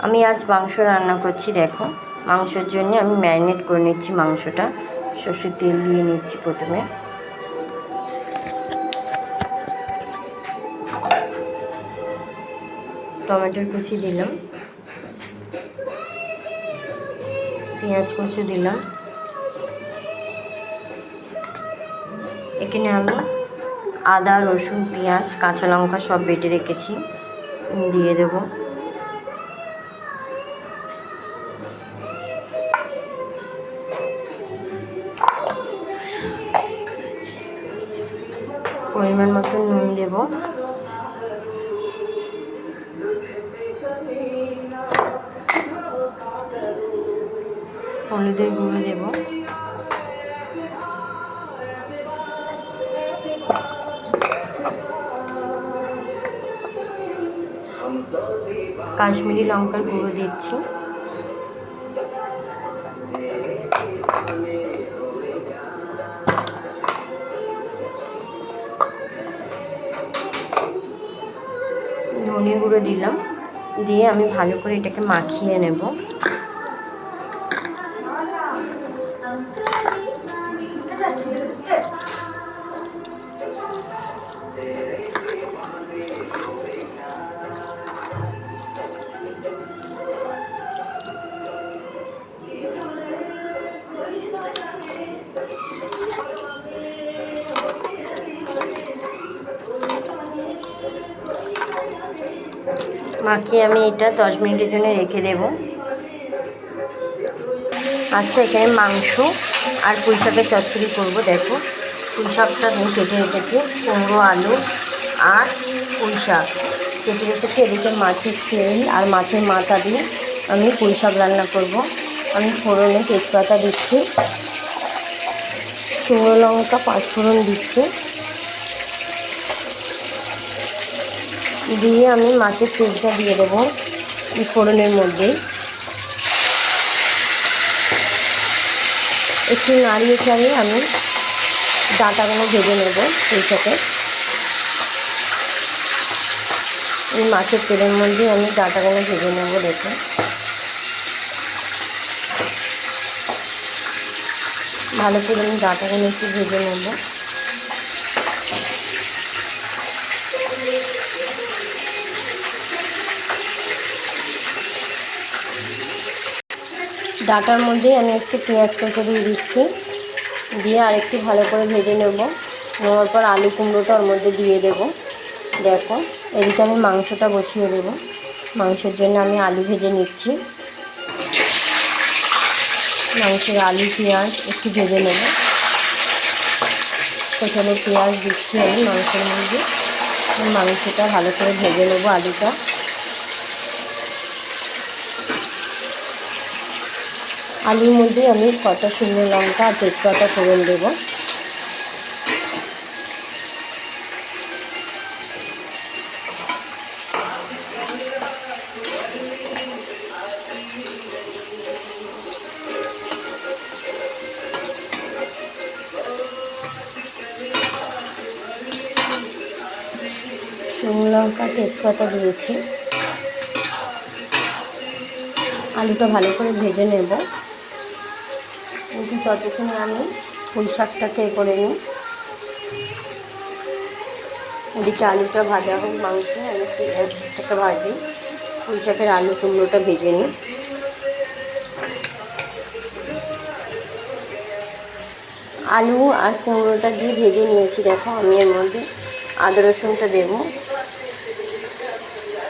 আমি আজ মাংস রান্না করছি। দেখো, মাংসের জন্য আমি ম্যারিনেট করে নিচ্ছি মাংসটা। সর্ষের তেল দিয়ে নিচ্ছি প্রথমে। টমেটোর কুচি দিলাম, পেঁয়াজ কুচি দিলাম। এখানে আমি আদা, রসুন, পেঁয়াজ, কাঁচা লঙ্কা সব বেটে রেখেছি, দিয়ে দেব। পরিমাণ মতো নুন দেব, হলুদের গুঁড়ো দেব, কাশ্মীরি লঙ্কার গুঁড়ো দিচ্ছি, ধনে গুঁড়ো দিলাম। দিয়ে আমি ভালো করে এটাকে মাখিয়ে নেব। মাখিয়ে আমি এটা 10 মিনিটের জন্য রেখে দেব। আচ্ছা, এখানে মাংস আর পুঁই শাকের চচ্চড়ি করবো। দেখো, পুঁই শাকটা আমি কেটে রেখেছি, কুমড়ো, আলু আর পুঁই শাক কেটে রেখেছি। এদিকে মাছের তেল আর মাছের মাথা দিয়ে আমি পুঁই শাক রান্না করব। আমি ফোড়নে তেজপাতা দিচ্ছি, শুকনো লঙ্কা, 5 ফোড়ন দিচ্ছি, দিয়ে আমি মাছের তেলটা দিয়ে দেবো এই ফোড়নের মধ্যেই। একটু নাড়িয়ে চাড়িয়ে আমি ডাঁটাগুলো ভেজে নেব সেই সাথে। এই মাছের তেলের মধ্যে আমি ডাঁটাগুলো ভেজে নেব। দেখো, ভালো করে আমি ডাঁটাগুলো একটু ভেজে নেব। ডাঁটার মধ্যে আমি একটু পেঁয়াজ কুচি দিয়ে দিচ্ছি, দিয়ে আরেকটু ভালো করে ভেজে নেব। নেওয়ার পর আলু কুমড়োটা ওর মধ্যে দিয়ে দেব। দেখো, এদিকে আমি মাংসটা বসিয়ে দেব। মাংসের জন্য আমি আলু ভেজে নিচ্ছি। মাংসের আলু পেঁয়াজ একটু ভেজে নেব। প্রথমে পেঁয়াজ দিচ্ছি আমি মাংসের মধ্যে। মাংসটা ভালো করে ভেজে নেব, আলুটা। আলুর মধ্যে আমি কটা শুকনো লঙ্কা আর তেজপাতা ফোড়ন দেব। শুকনো লঙ্কা, তেজপাতা দিয়েছি। আলুটা ভালো করে ভেজে নেব। কিন্তু ততক্ষণে আমি পুঁই শাকটাকে করে নিই। ওদিকে আলুটা ভাজা হোক, মাংস আমি পেঁয়াজটাকে ভাজি, পুঁই শাকের আলু কুমড়োটা ভেজে নিই। আলু আর কুমড়োটা দিয়ে ভেজে নিয়েছি। দেখো, আমি এর মধ্যে আদা রসুনটা দেবো।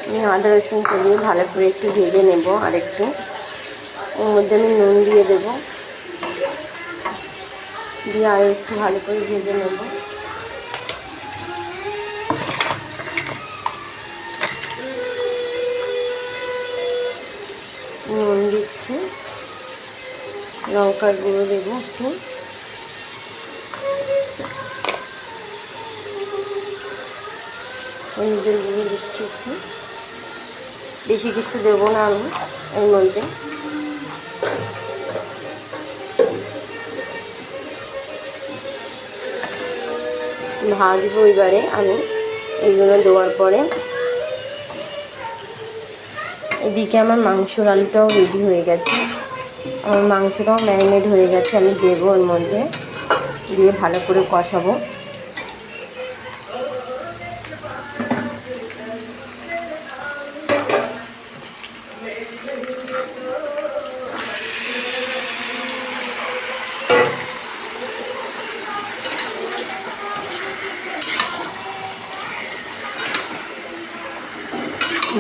আমি আদা রসুনটা দিয়ে ভালো করে একটু ভেজে নেব। আর একটু ওর মধ্যে আমি নুন দিয়ে দেবো, দিয়ে আর একটু ভালো করে ভেজে নেব। নুন দিচ্ছি, লঙ্কার গুঁড়ো দেবো একটু, হলুদের গুঁড়ো দিচ্ছি একটু। বেশি কিছু দেবো না আমি এর মধ্যে। ভাজবো এবারে আমি এইগুলো দেওয়ার পরে। এদিকে আমার মাংসর আলুটাও রেডি হয়ে গেছে, আমার মাংসটাও ম্যারিনেট হয়ে গেছে। আমি দেবো ওর মধ্যে, দিয়ে ভালো করে কষাবো।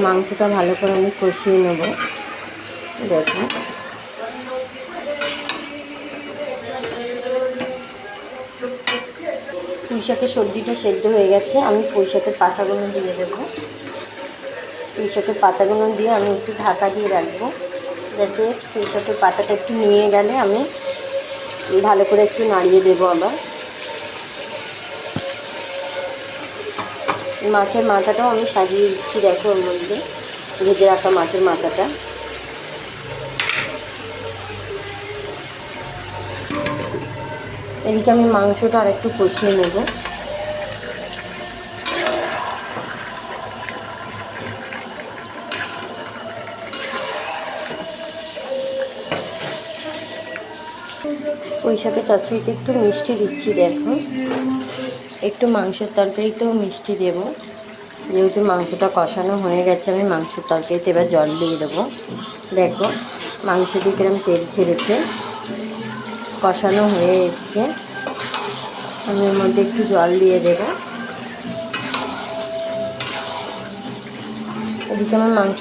মাংসটা ভালো করে আমি কষিয়ে নেব। দেখো পুঁই শাকের সবজিটা সেদ্ধ হয়ে গেছে, আমি পুঁই শাকের পাতাগুলো দিয়ে দেবো। পুঁই শাকের পাতাগুলো দিয়ে আমি একটু ঢাকা দিয়ে রাখবো, যাতে পুঁই শাকের পাতাটা একটু নিয়ে গেলে আমি ভালো করে একটু নাড়িয়ে দেবো। আবার মাছের মাথাটাও আমি সাজিয়ে দিচ্ছি, দেখো ওর মধ্যে ভেজে রাখা মাছের মাথাটা। এদিকে আমি মাংসটা আর একটু কষিয়ে নেব। পুঁই শাকের চচ্চড়িতে একটু মিষ্টি দিচ্ছি, দেখো একটু মাংসের তরকারিতেও মিষ্টি দেব। যেহেতু মাংসটা কষানো হয়ে গেছে, আমি মাংসের তরকারিতে এবার জল দিয়ে দেবো। দেখো মাংস দিয়ে কিরম তেল ছেড়েছে, কষানো হয়ে এসছে। আমি এর মধ্যে একটু জল দিয়ে দেবো। এদিকে আমার মাংস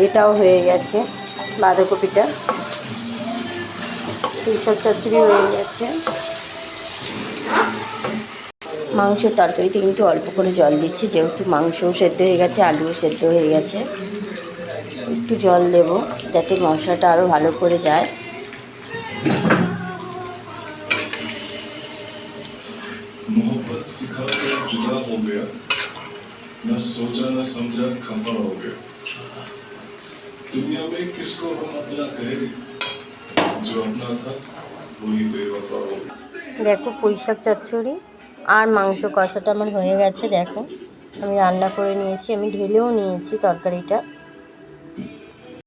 এটাও হয়ে গেছে, বাঁধাকপিটা। পুঁই শাক চচ্চড়ি হয়ে গেছে। মাংসের তরকারিতে কিন্তু অল্প করে জল দিচ্ছি, যেহেতু মাংসও সেদ্ধ হয়ে গেছে, আলুও সেদ্ধ হয়ে গেছে। একটু জল দেব যাতে মশলাটা আরও ভালো করে যায়। দেখো পুঁই শাক চচ্চড়ি আর মাংস কষাটা আমার হয়ে গেছে। দেখো আমি রান্না করে নিয়েছি, আমি ঢেলেও নিয়েছি তরকারিটা।